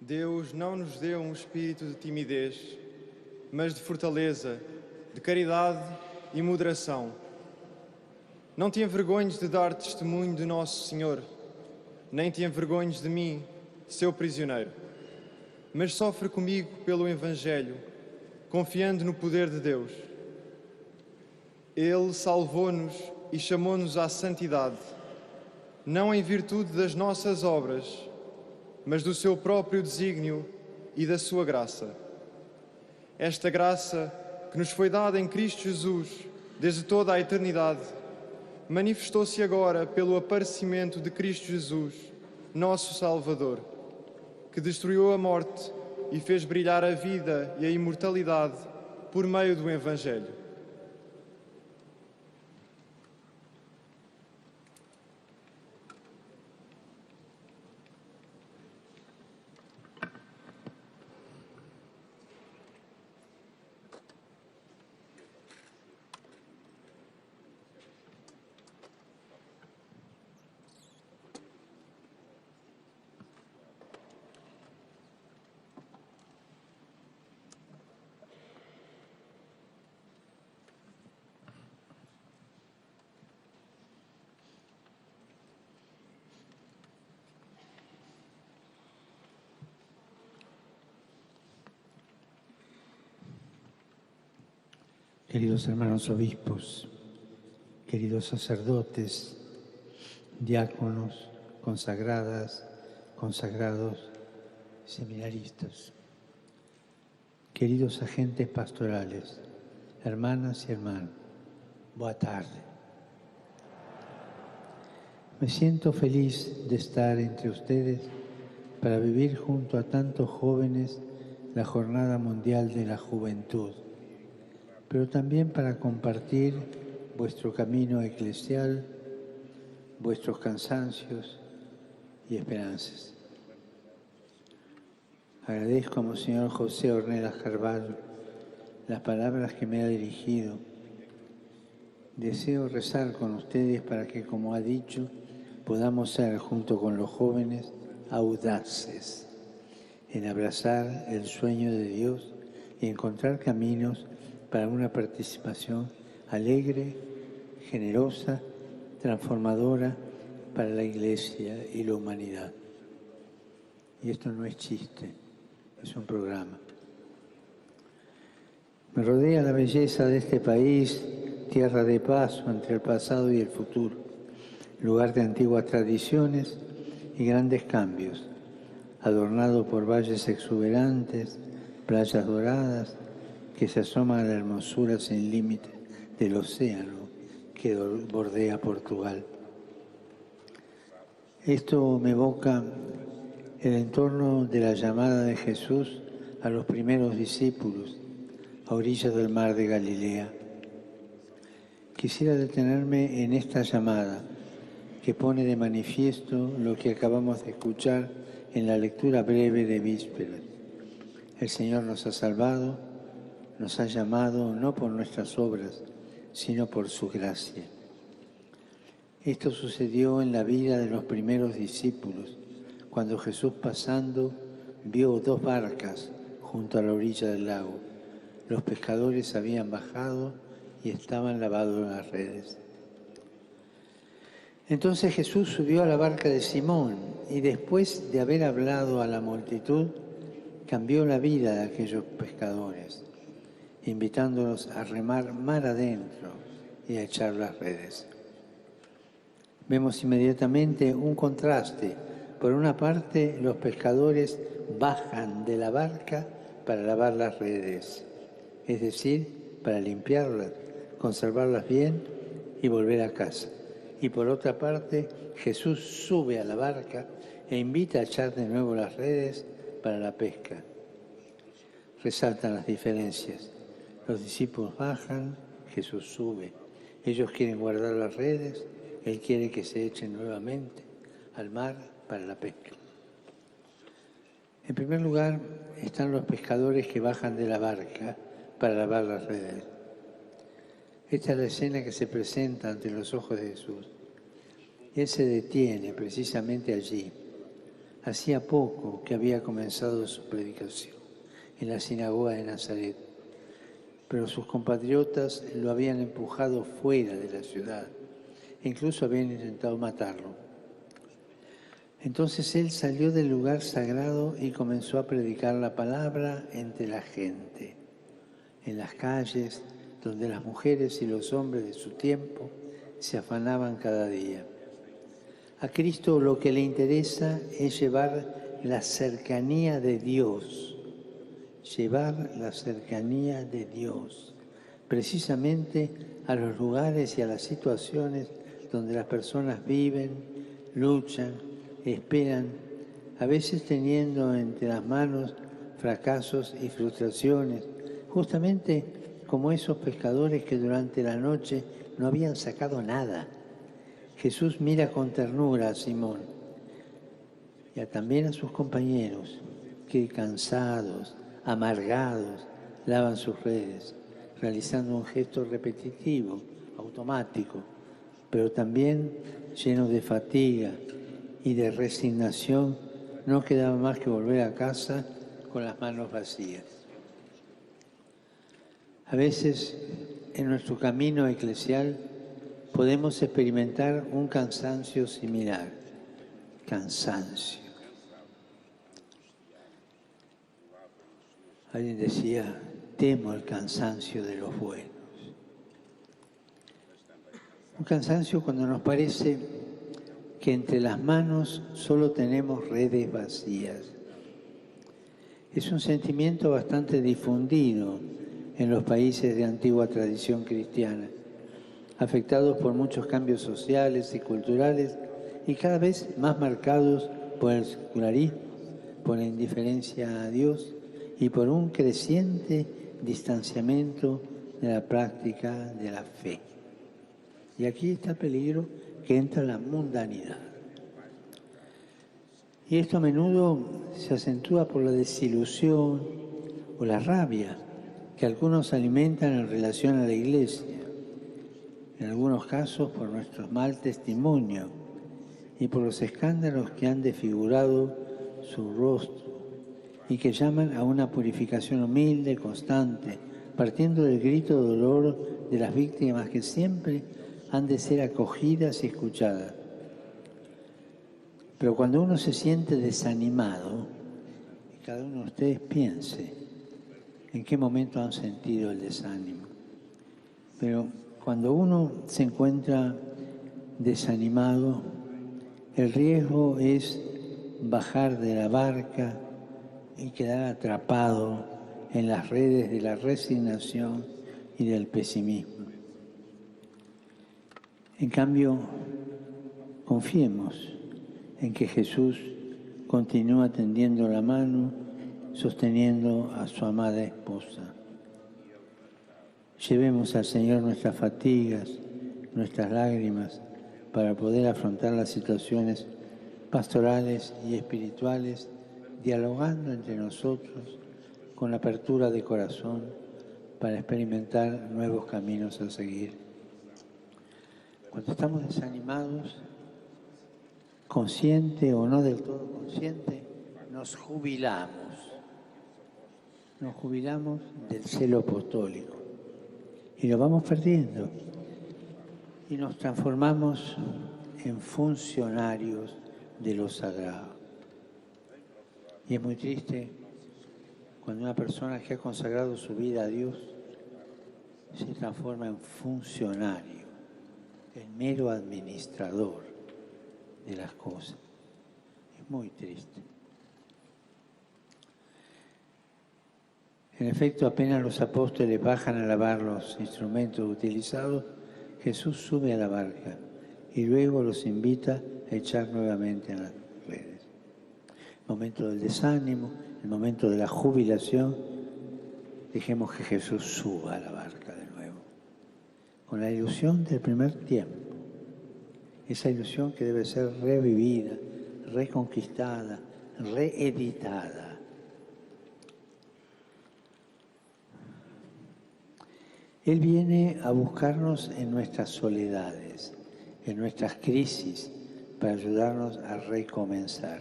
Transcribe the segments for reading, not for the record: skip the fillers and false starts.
Deus não nos deu um espírito de timidez, mas de fortaleza, de caridade e moderação. Não te envergonhes de dar testemunho de Nosso Senhor, nem te envergonhes de mim, seu prisioneiro. Mas sofre comigo pelo Evangelho, confiando no poder de Deus. Ele salvou-nos e chamou-nos à santidade, não em virtude das nossas obras, mas do seu próprio desígnio e da sua graça. Esta graça que nos foi dada em Cristo Jesus desde toda a eternidade, manifestou-se agora pelo aparecimento de Cristo Jesus, nosso Salvador, que destruiu a morte e fez brilhar a vida e a imortalidade por meio do Evangelho. Queridos hermanos obispos, queridos sacerdotes, diáconos, consagradas, consagrados, seminaristas, queridos agentes pastorales, hermanas y hermanos, boa tarde. Me siento feliz de estar entre ustedes para vivir junto a tantos jóvenes la Jornada Mundial de la Juventud, pero también para compartir vuestro camino eclesial, vuestros cansancios y esperanzas. Agradezco a Monseñor José Ornelas Carvalho las palabras que me ha dirigido. Deseo rezar con ustedes para que, como ha dicho, podamos ser, junto con los jóvenes, audaces en abrazar el sueño de Dios y encontrar caminos para una participación alegre, generosa, transformadora para la Iglesia y la humanidad. Y esto no es chiste, es un programa. Me rodea la belleza de este país, tierra de paso entre el pasado y el futuro, lugar de antiguas tradiciones y grandes cambios, adornado por valles exuberantes, playas doradas, que se asoma a la hermosura sin límite del océano que bordea Portugal. Esto me evoca el entorno de la llamada de Jesús a los primeros discípulos a orillas del mar de Galilea. Quisiera detenerme en esta llamada que pone de manifiesto lo que acabamos de escuchar en la lectura breve de Vísperas. El Señor nos ha salvado, nos ha llamado no por nuestras obras, sino por su gracia. Esto sucedió en la vida de los primeros discípulos, cuando Jesús pasando vio dos barcas junto a la orilla del lago. Los pescadores habían bajado y estaban lavados las redes. Entonces Jesús subió a la barca de Simón y después de haber hablado a la multitud, cambió la vida de aquellos pescadores, invitándolos a remar mar adentro y a echar las redes. Vemos inmediatamente un contraste. Por una parte, los pescadores bajan de la barca para lavar las redes, es decir, para limpiarlas, conservarlas bien y volver a casa. Y por otra parte, Jesús sube a la barca e invita a echar de nuevo las redes para la pesca. Resaltan las diferencias. Los discípulos bajan, Jesús sube. Ellos quieren guardar las redes, Él quiere que se echen nuevamente al mar para la pesca. En primer lugar, están los pescadores que bajan de la barca para lavar las redes. Esta es la escena que se presenta ante los ojos de Jesús. Él se detiene precisamente allí, Hacía poco que había comenzado su predicación en la sinagoga de Nazaret, pero sus compatriotas lo habían empujado fuera de la ciudad e incluso habían intentado matarlo. Entonces él salió del lugar sagrado y comenzó a predicar la palabra entre la gente, en las calles donde las mujeres y los hombres de su tiempo se afanaban cada día. A Cristo lo que le interesa es llevar la cercanía de Dios, precisamente a los lugares y a las situaciones donde las personas viven, luchan, esperan, a veces teniendo entre las manos fracasos y frustraciones, justamente como esos pescadores que durante la noche no habían sacado nada. Jesús mira con ternura a Simón y también a sus compañeros que cansados, amargados, lavan sus redes, realizando un gesto repetitivo, automático, pero también lleno de fatiga y de resignación. No quedaba más que volver a casa con las manos vacías. A veces en nuestro camino eclesial podemos experimentar un cansancio similar. Cansancio. Alguien decía, temo el cansancio de los buenos. Un cansancio cuando nos parece que entre las manos solo tenemos redes vacías. Es un sentimiento bastante difundido en los países de antigua tradición cristiana, afectados por muchos cambios sociales y culturales y cada vez más marcados por el secularismo, por la indiferencia a Dios y por un creciente distanciamiento de la práctica de la fe. Y aquí está el peligro que entra la mundanidad. Y esto a menudo se acentúa por la desilusión o la rabia que algunos alimentan en relación a la Iglesia, en algunos casos por nuestro mal testimonio y por los escándalos que han desfigurado su rostro y que llaman a una purificación humilde, constante, partiendo del grito de dolor de las víctimas que siempre han de ser acogidas y escuchadas. Pero cuando uno se siente desanimado, y cada uno de ustedes piense en qué momento han sentido el desánimo, pero cuando uno se encuentra desanimado, el riesgo es bajar de la barca y quedar atrapado en las redes de la resignación y del pesimismo. En cambio, confiemos en que Jesús continúa tendiendo la mano, sosteniendo a su amada esposa. Llevemos al Señor nuestras fatigas, nuestras lágrimas, para poder afrontar las situaciones pastorales y espirituales, dialogando entre nosotros con apertura de corazón para experimentar nuevos caminos a seguir. Cuando estamos desanimados, consciente o no del todo consciente, nos jubilamos del celo apostólico y lo vamos perdiendo y nos transformamos en funcionarios de lo sagrado. Y es muy triste cuando una persona que ha consagrado su vida a Dios se transforma en funcionario, en mero administrador de las cosas. Es muy triste. En efecto, apenas los apóstoles bajan a lavar los instrumentos utilizados, Jesús sube a la barca y luego los invita a echar nuevamente en las redes. El momento del desánimo, el momento de la jubilación, dejemos que Jesús suba a la barca de nuevo, con la ilusión del primer tiempo, esa ilusión que debe ser revivida, reconquistada, reeditada. Él viene a buscarnos en nuestras soledades, en nuestras crisis, para ayudarnos a recomenzar.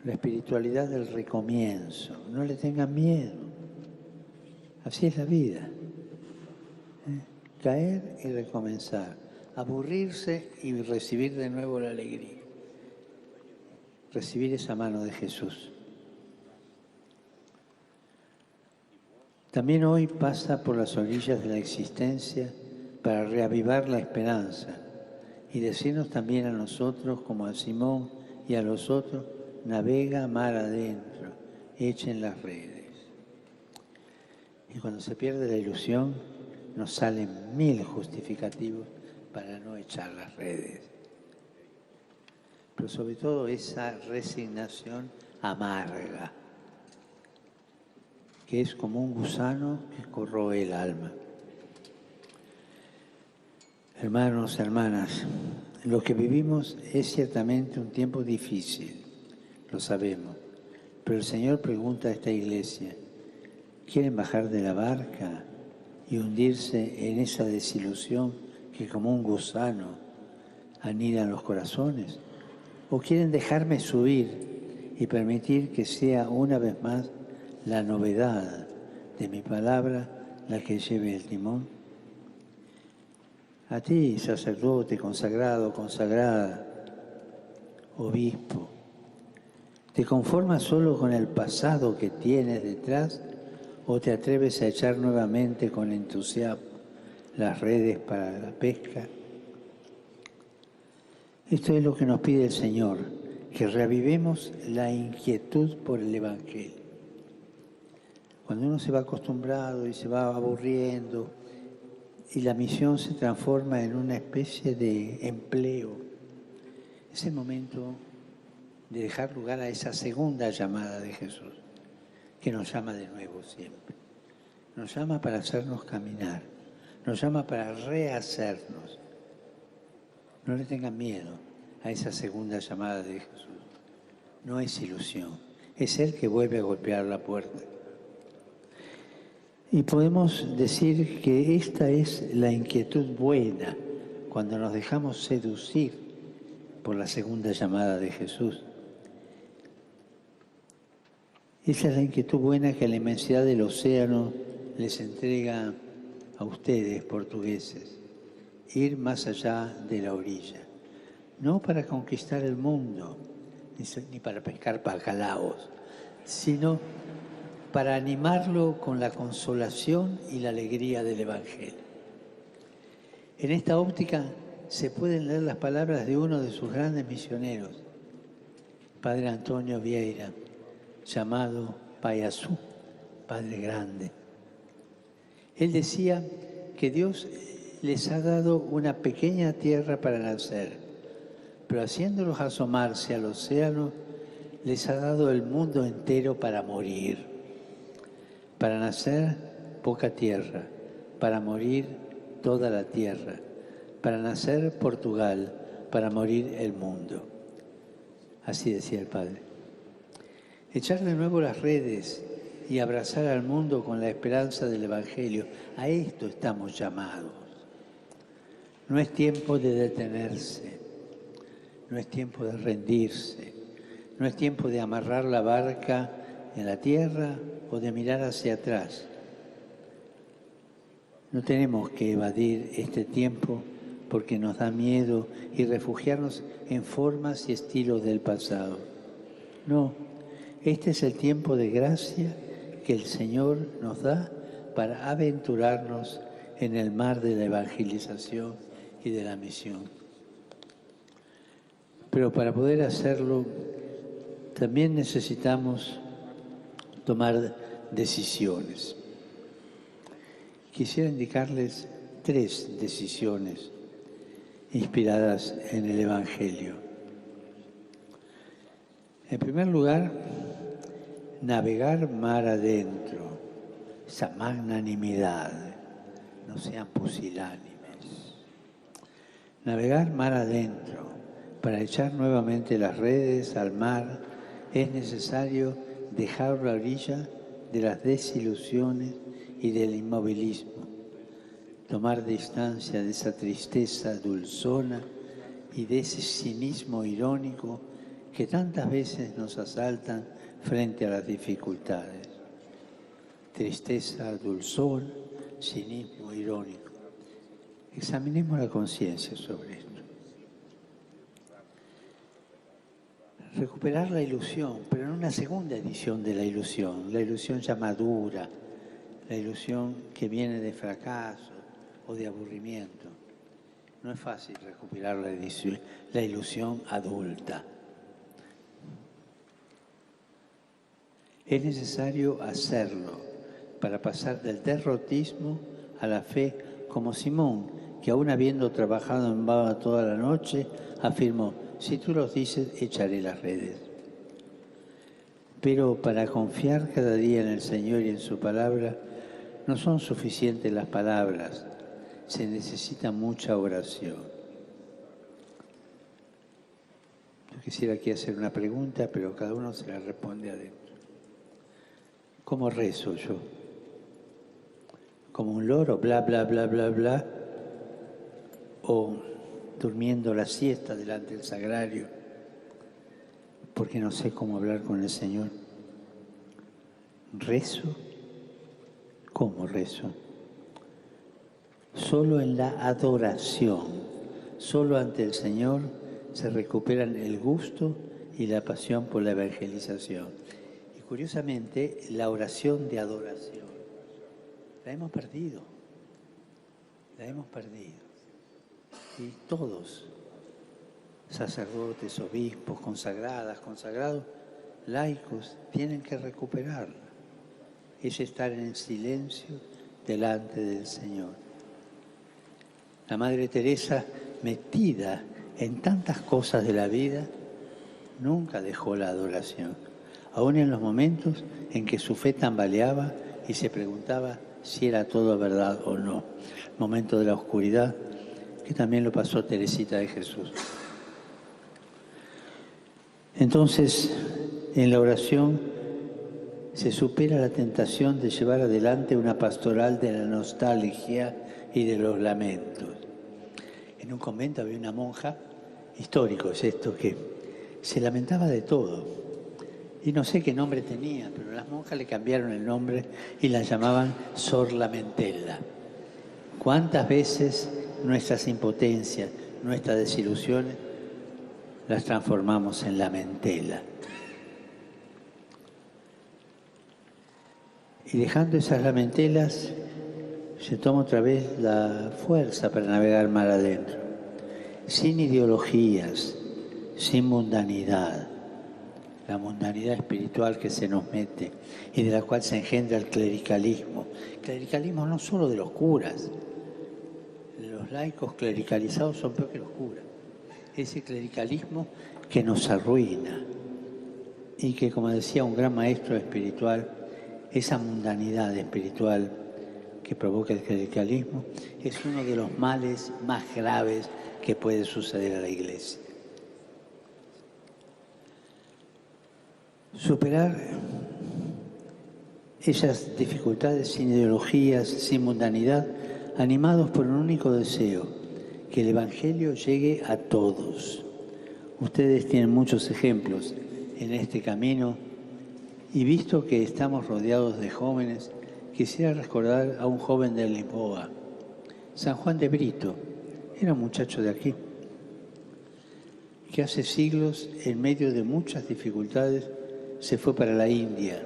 la espiritualidad del recomienzo. No le tengan miedo. Así es la vida. Caer y recomenzar. Aburrirse y recibir de nuevo la alegría. Recibir esa mano de Jesús. También hoy pasa por las orillas de la existencia para reavivar la esperanza y decirnos también a nosotros, como a Simón y a los otros, navega mar adentro, echen las redes. Y cuando se pierde la ilusión, nos salen 1000 justificativos para no echar las redes. Pero sobre todo esa resignación amarga, que es como un gusano que corroe el alma. Hermanos, hermanas, lo que vivimos es ciertamente un tiempo difícil, lo sabemos, pero el Señor pregunta a esta iglesia, ¿quieren bajar de la barca y hundirse en esa desilusión que como un gusano anida en los corazones? ¿O quieren dejarme subir y permitir que sea una vez más la novedad de mi palabra la que lleve el timón? A ti, sacerdote, consagrado, consagrada, obispo, ¿te conformas solo con el pasado que tienes detrás o te atreves a echar nuevamente con entusiasmo las redes para la pesca? Esto es lo que nos pide el Señor, que reavivemos la inquietud por el Evangelio. Cuando uno se va acostumbrado y se va aburriendo y la misión se transforma en una especie de empleo, es el momento de dejar lugar a esa segunda llamada de Jesús, que nos llama de nuevo siempre. Nos llama para hacernos caminar, nos llama para rehacernos. No le tengan miedo a esa segunda llamada de Jesús. No es ilusión, es Él que vuelve a golpear la puerta. Y podemos decir que esta es la inquietud buena cuando nos dejamos seducir por la segunda llamada de Jesús. Esa es la inquietud buena que la inmensidad del océano les entrega a ustedes, portugueses. Ir más allá de la orilla. No para conquistar el mundo, ni para pescar bacalaos, sino para animarlo con la consolación y la alegría del Evangelio. En esta óptica se pueden leer las palabras de uno de sus grandes misioneros, Padre Antonio Vieira, llamado Payasú, Padre Grande. Él decía que Dios les ha dado una pequeña tierra para nacer, pero haciéndolos asomarse al océano, les ha dado el mundo entero para morir. Para nacer, poca tierra, para morir, toda la tierra, para nacer, Portugal, para morir, el mundo. Así decía el Padre. Echar de nuevo las redes y abrazar al mundo con la esperanza del Evangelio, a esto estamos llamados. No es tiempo de detenerse, no es tiempo de rendirse, no es tiempo de amarrar la barca en la tierra o de mirar hacia atrás. No tenemos que evadir este tiempo porque nos da miedo y refugiarnos en formas y estilos del pasado. No, este es el tiempo de gracia que el Señor nos da para aventurarnos en el mar de la evangelización y de la misión. Pero para poder hacerlo, también necesitamos tomar decisiones. Quisiera indicarles 3 decisiones inspiradas en el Evangelio. En primer lugar, navegar mar adentro, esa magnanimidad, no sean pusilánimes. Navegar mar adentro, para echar nuevamente las redes al mar, es necesario dejar la orilla de las desilusiones y del inmovilismo, tomar distancia de esa tristeza dulzona y de ese cinismo irónico que tantas veces nos asaltan frente a las dificultades. Tristeza, dulzor, cinismo irónico. Examinemos la conciencia sobre esto. Recuperar la ilusión, pero en una segunda edición de la ilusión ya madura, la ilusión que viene de fracaso o de aburrimiento. No es fácil recuperar la ilusión adulta. Es necesario hacerlo para pasar del derrotismo a la fe, como Simón, que aún habiendo trabajado en vano toda la noche, afirmó: si tú los dices, echaré las redes. Pero para confiar cada día en el Señor y en su palabra, no son suficientes las palabras, se necesita mucha oración. Yo quisiera aquí hacer una pregunta, pero cada uno se la responde adentro. ¿Cómo rezo yo? ¿Como un loro, bla, bla, bla, bla, bla? ¿O durmiendo la siesta delante del sagrario porque no sé cómo hablar con el Señor? ¿Rezo? ¿Cómo rezo? Solo en la adoración, solo ante el Señor se recuperan el gusto y la pasión por la evangelización. Y curiosamente, la oración de adoración la hemos perdido. Y todos, sacerdotes, obispos, consagradas, consagrados, laicos, tienen que recuperarla. Es estar en silencio delante del Señor. La Madre Teresa, metida en tantas cosas de la vida, nunca dejó la adoración, aún en los momentos en que su fe tambaleaba y se preguntaba si era todo verdad o no. El momento de la oscuridad, que también lo pasó Teresita de Jesús. Entonces, en la oración se supera la tentación de llevar adelante una pastoral de la nostalgia y de los lamentos. En un convento había una monja, histórico es esto, que se lamentaba de todo. Y no sé qué nombre tenía, pero las monjas le cambiaron el nombre y la llamaban Sor Lamentela. ¿Cuántas veces nuestras impotencias, nuestras desilusiones, las transformamos en lamentela? Y dejando esas lamentelas, se toma otra vez la fuerza para navegar mar adentro, sin ideologías, sin mundanidad. La mundanidad espiritual que se nos mete y de la cual se engendra el clericalismo. Clericalismo no solo de los curas. Los laicos clericalizados son peor que los curas. Ese clericalismo que nos arruina y que, como decía un gran maestro espiritual, esa mundanidad espiritual que provoca el clericalismo es uno de los males más graves que puede suceder a la Iglesia. Superar esas dificultades sin ideologías, sin mundanidad, animados por un único deseo, que el Evangelio llegue a todos. Ustedes tienen muchos ejemplos en este camino y visto que estamos rodeados de jóvenes, quisiera recordar a un joven de Lisboa, San Juan de Brito, era un muchacho de aquí, que hace siglos, en medio de muchas dificultades, se fue para la India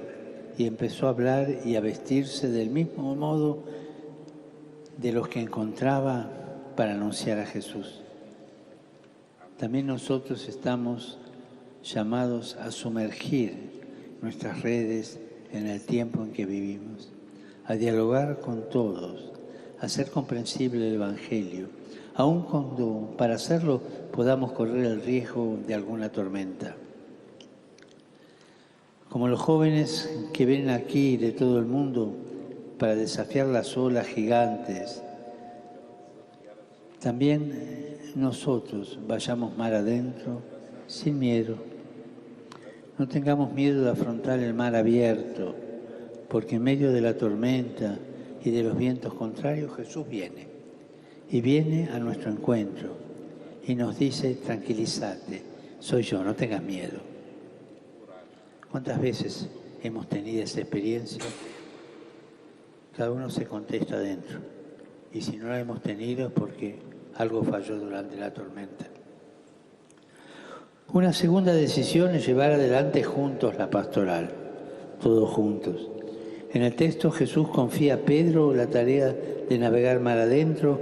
y empezó a hablar y a vestirse del mismo modo de los que encontraba para anunciar a Jesús. También nosotros estamos llamados a sumergir nuestras redes en el tiempo en que vivimos, a dialogar con todos, a hacer comprensible el Evangelio, aun cuando para hacerlo podamos correr el riesgo de alguna tormenta. Como los jóvenes que vienen aquí de todo el mundo para desafiar las olas gigantes, también nosotros vayamos mar adentro sin miedo. No tengamos miedo de afrontar el mar abierto, porque en medio de la tormenta y de los vientos contrarios Jesús viene. Y viene a nuestro encuentro y nos dice: tranquilízate, soy yo, no tengas miedo. ¿Cuántas veces hemos tenido esa experiencia? Cada uno se contesta adentro. Y si no la hemos tenido es porque algo falló durante la tormenta. Una segunda decisión es llevar adelante juntos la pastoral, todos juntos. En el texto Jesús confía a Pedro la tarea de navegar mar adentro,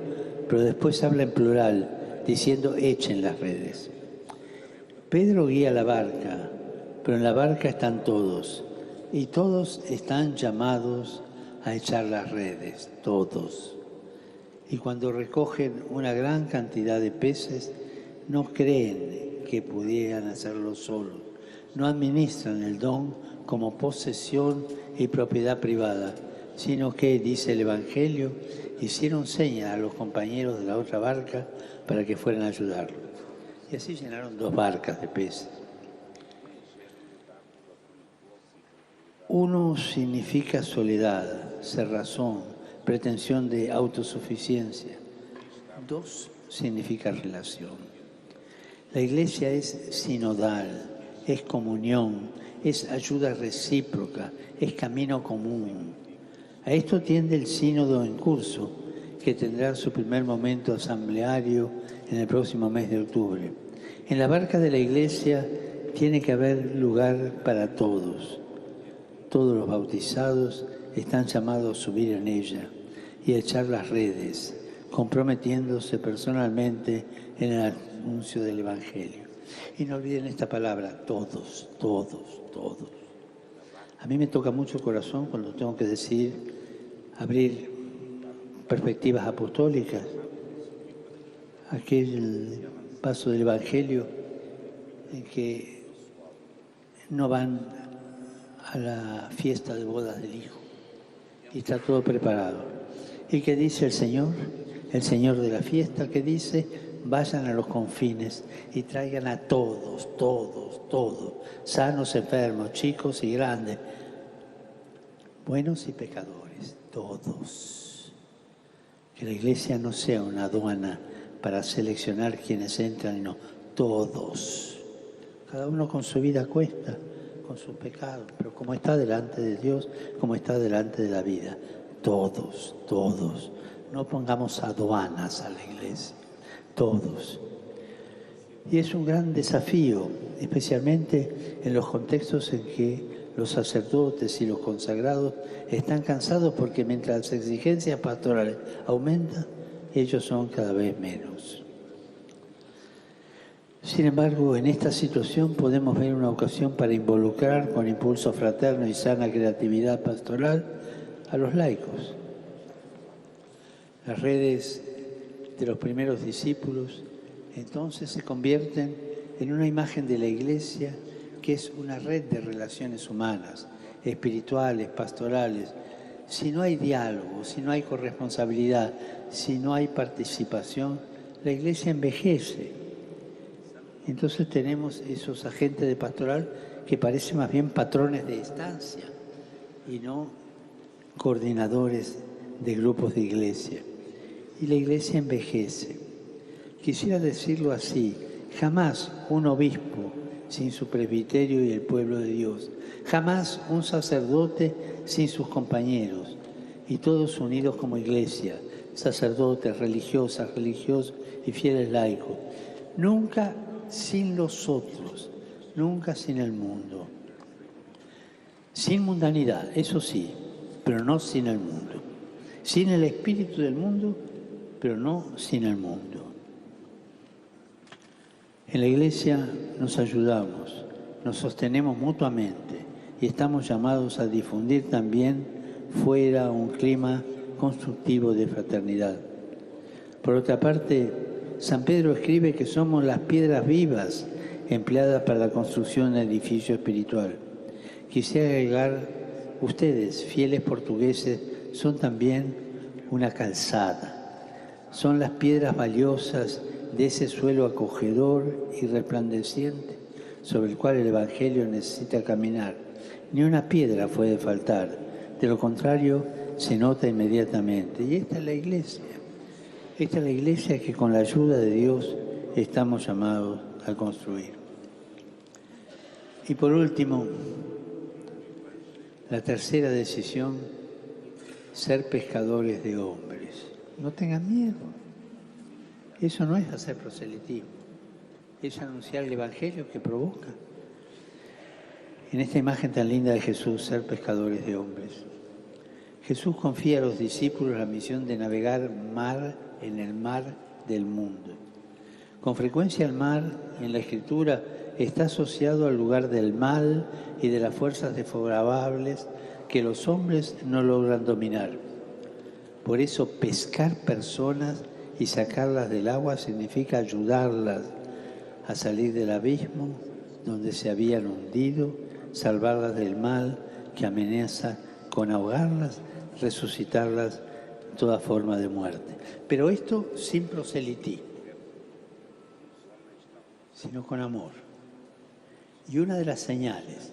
pero después habla en plural, diciendo echen las redes. Pedro guía la barca, pero en la barca están todos, y todos están llamados a echar las redes, todos. Y cuando recogen una gran cantidad de peces, no creen que pudieran hacerlo solos. No administran el don como posesión y propiedad privada, sino que, dice el Evangelio, hicieron señas a los compañeros de la otra barca para que fueran a ayudarlos. Y así llenaron 2 barcas de peces. Uno significa soledad, cerrazón, pretensión de autosuficiencia. 2 significa relación. La Iglesia es sinodal, es comunión, es ayuda recíproca, es camino común. A esto tiende el sínodo en curso, que tendrá su primer momento asambleario en el próximo mes de octubre. En la barca de la Iglesia tiene que haber lugar para todos. Todos los bautizados están llamados a subir en ella y a echar las redes, comprometiéndose personalmente en el anuncio del Evangelio. Y no olviden esta palabra, todos, todos, todos. A mí me toca mucho el corazón cuando tengo que decir, abrir perspectivas apostólicas, aquel paso del Evangelio en que no van a la fiesta de bodas del Hijo y está todo preparado. ¿Y qué dice el Señor de la fiesta? Que dice, vayan a los confines y traigan a todos, todos, todos, sanos, enfermos, chicos y grandes, buenos y pecadores, todos. Que la Iglesia no sea una aduana para seleccionar quienes entran, no, todos. Cada uno con su vida a cuesta, con sus pecados, pero como está delante de Dios, como está delante de la vida, todos, todos. No pongamos aduanas a la Iglesia, todos. Y es un gran desafío, especialmente en los contextos en que los sacerdotes y los consagrados están cansados porque mientras las exigencias pastorales aumentan, ellos son cada vez menos. Sin embargo, en esta situación podemos ver una ocasión para involucrar con impulso fraterno y sana creatividad pastoral a los laicos. Las redes de los primeros discípulos entonces se convierten en una imagen de la Iglesia que es una red de relaciones humanas, espirituales, pastorales. Si no hay diálogo, si no hay corresponsabilidad, si no hay participación, la Iglesia envejece. Entonces tenemos esos agentes de pastoral que parecen más bien patrones de estancia y no coordinadores de grupos de iglesia. Y la Iglesia envejece. Quisiera decirlo así, jamás un obispo sin su presbiterio y el pueblo de Dios, jamás un sacerdote sin sus compañeros, y todos unidos como Iglesia, sacerdotes, religiosas, religiosos y fieles laicos. Nunca sin los otros, nunca sin el mundo. Sin mundanidad, eso sí, pero no sin el mundo. Sin el espíritu del mundo, pero no sin el mundo. En la Iglesia nos ayudamos, nos sostenemos mutuamente y estamos llamados a difundir también fuera un clima constructivo de fraternidad. Por otra parte, San Pedro escribe que somos las piedras vivas empleadas para la construcción del edificio espiritual. Quisiera agregar, ustedes, fieles portugueses, son también una calzada. Son las piedras valiosas de ese suelo acogedor y resplandeciente sobre el cual el Evangelio necesita caminar. Ni una piedra puede faltar, de lo contrario se nota inmediatamente. Y esta es la Iglesia. Esta es la Iglesia que con la ayuda de Dios estamos llamados a construir. Y por último, La tercera decisión, ser pescadores de hombres. No tengan miedo. Eso no es hacer proselitismo, es anunciar el Evangelio que provoca. En esta imagen tan linda de Jesús, ser pescadores de hombres. Jesús confía a los discípulos la misión de navegar en el mar del mundo. Con frecuencia el mar, en la Escritura, está asociado al lugar del mal y de las fuerzas desfavorables que los hombres no logran dominar. Por eso pescar personas y sacarlas del agua significa ayudarlas a salir del abismo donde se habían hundido, salvarlas del mal que amenaza con ahogarlas, resucitarlas en toda forma de muerte. Pero esto sin proselitismo, sino con amor. Y una de las señales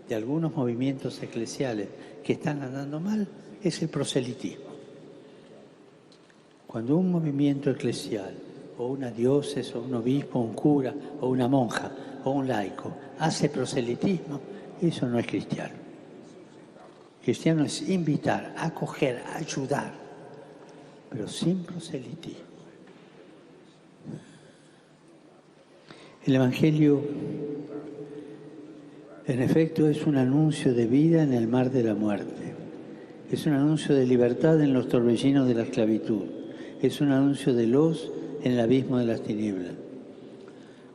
de algunos movimientos eclesiales que están andando mal es el proselitismo. Cuando un movimiento eclesial, o una diócesis, o un obispo, un cura, o una monja, o un laico, hace proselitismo, eso no es cristiano. Cristiano es invitar, acoger, ayudar, pero sin proselitismo. El Evangelio, en efecto, es un anuncio de vida en el mar de la muerte. Es un anuncio de libertad en los torbellinos de la esclavitud. Es un anuncio de luz en el abismo de las tinieblas.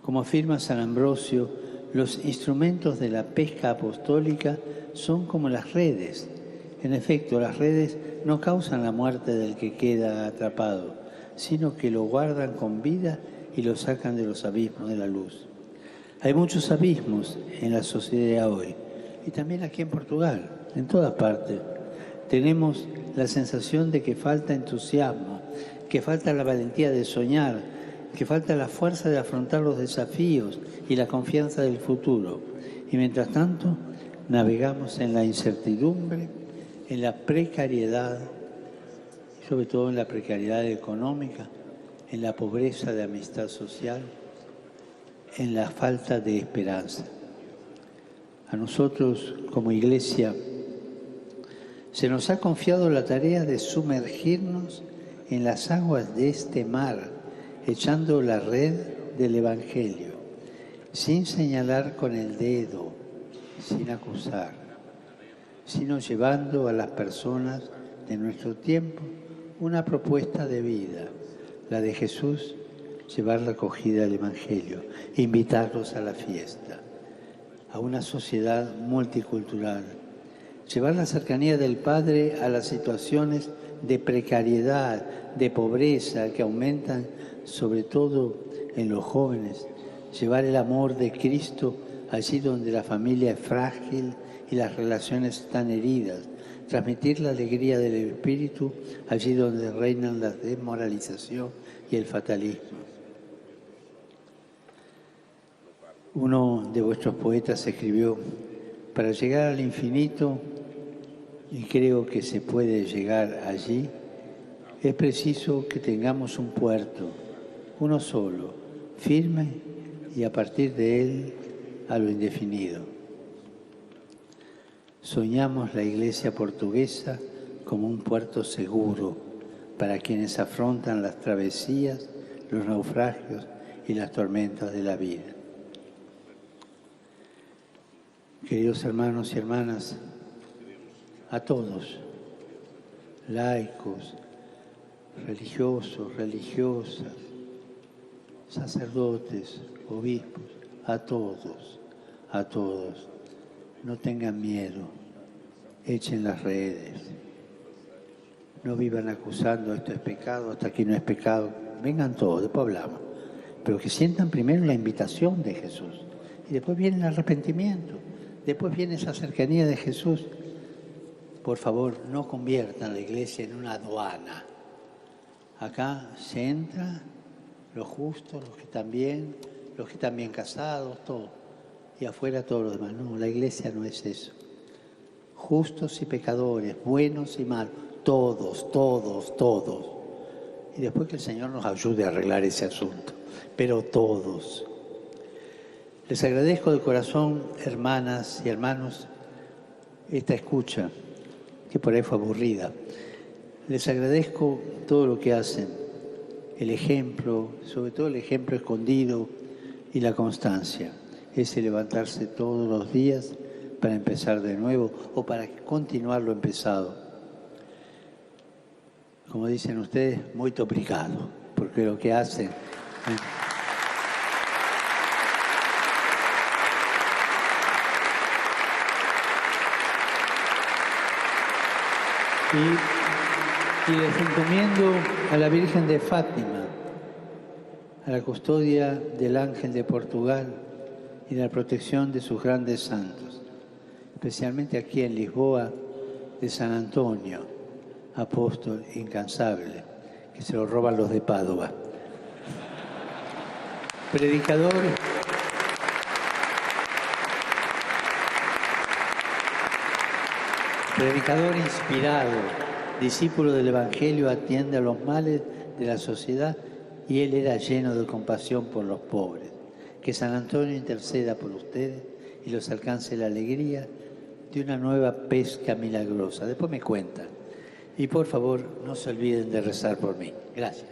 Como afirma San Ambrosio, los instrumentos de la pesca apostólica son como las redes. En efecto, las redes no causan la muerte del que queda atrapado, sino que lo guardan con vida y lo sacan de los abismos de la luz. Hay muchos abismos en la sociedad hoy, y también aquí en Portugal, en todas partes. Tenemos la sensación de que falta entusiasmo, que falta la valentía de soñar, que falta la fuerza de afrontar los desafíos y la confianza del futuro. Y mientras tanto, navegamos en la incertidumbre, en la precariedad, y sobre todo en la precariedad económica, en la pobreza de amistad social, en la falta de esperanza. A nosotros, como Iglesia, se nos ha confiado la tarea de sumergirnos en las aguas de este mar, echando la red del Evangelio, sin señalar con el dedo, sin acusar, sino llevando a las personas de nuestro tiempo una propuesta de vida, la de Jesús, llevar la acogida del Evangelio, invitarlos a la fiesta, a una sociedad multicultural, llevar la cercanía del Padre a las situaciones de precariedad, de pobreza que aumentan sobre todo en los jóvenes, llevar el amor de Cristo allí donde la familia es frágil y las relaciones están heridas, transmitir la alegría del Espíritu allí donde reinan la desmoralización y el fatalismo. Uno de vuestros poetas escribió: para llegar al infinito, y creo que se puede llegar allí, es preciso que tengamos un puerto, uno solo, firme, y a partir de él a lo indefinido. Soñamos la Iglesia portuguesa como un puerto seguro para quienes afrontan las travesías, los naufragios y las tormentas de la vida. Queridos hermanos y hermanas, a todos, laicos, religiosos, religiosas, sacerdotes, obispos, a todos, no tengan miedo, echen las redes, no vivan acusando esto es pecado, hasta aquí no es pecado, vengan todos, después hablamos, pero que sientan primero la invitación de Jesús y después viene el arrepentimiento, después viene esa cercanía de Jesús. Por favor, no conviertan la Iglesia en una aduana. Acá se entra los justos, los que están bien casados, todo. Y afuera todos los demás. No, la Iglesia no es eso. Justos y pecadores, buenos y malos, todos. Y después que el Señor nos ayude a arreglar ese asunto. Pero todos. Les agradezco de corazón, hermanas y hermanos, esta escucha, que por ahí fue aburrida. Les agradezco todo lo que hacen, el ejemplo, sobre todo el ejemplo escondido y la constancia. Ese levantarse todos los días para empezar de nuevo o para continuar lo empezado. Como dicen ustedes, muy obrigado, porque lo que hacen... Y les encomiendo a la Virgen de Fátima, a la custodia del Ángel de Portugal y la protección de sus grandes santos, especialmente aquí en Lisboa, de San Antonio, apóstol incansable, que se lo roban los de Padua. Predicador inspirado, discípulo del Evangelio, atiende a los males de la sociedad y él era lleno de compasión por los pobres. Que San Antonio interceda por ustedes y los alcance la alegría de una nueva pesca milagrosa. Después me cuentan. Y por favor, no se olviden de rezar por mí. Gracias.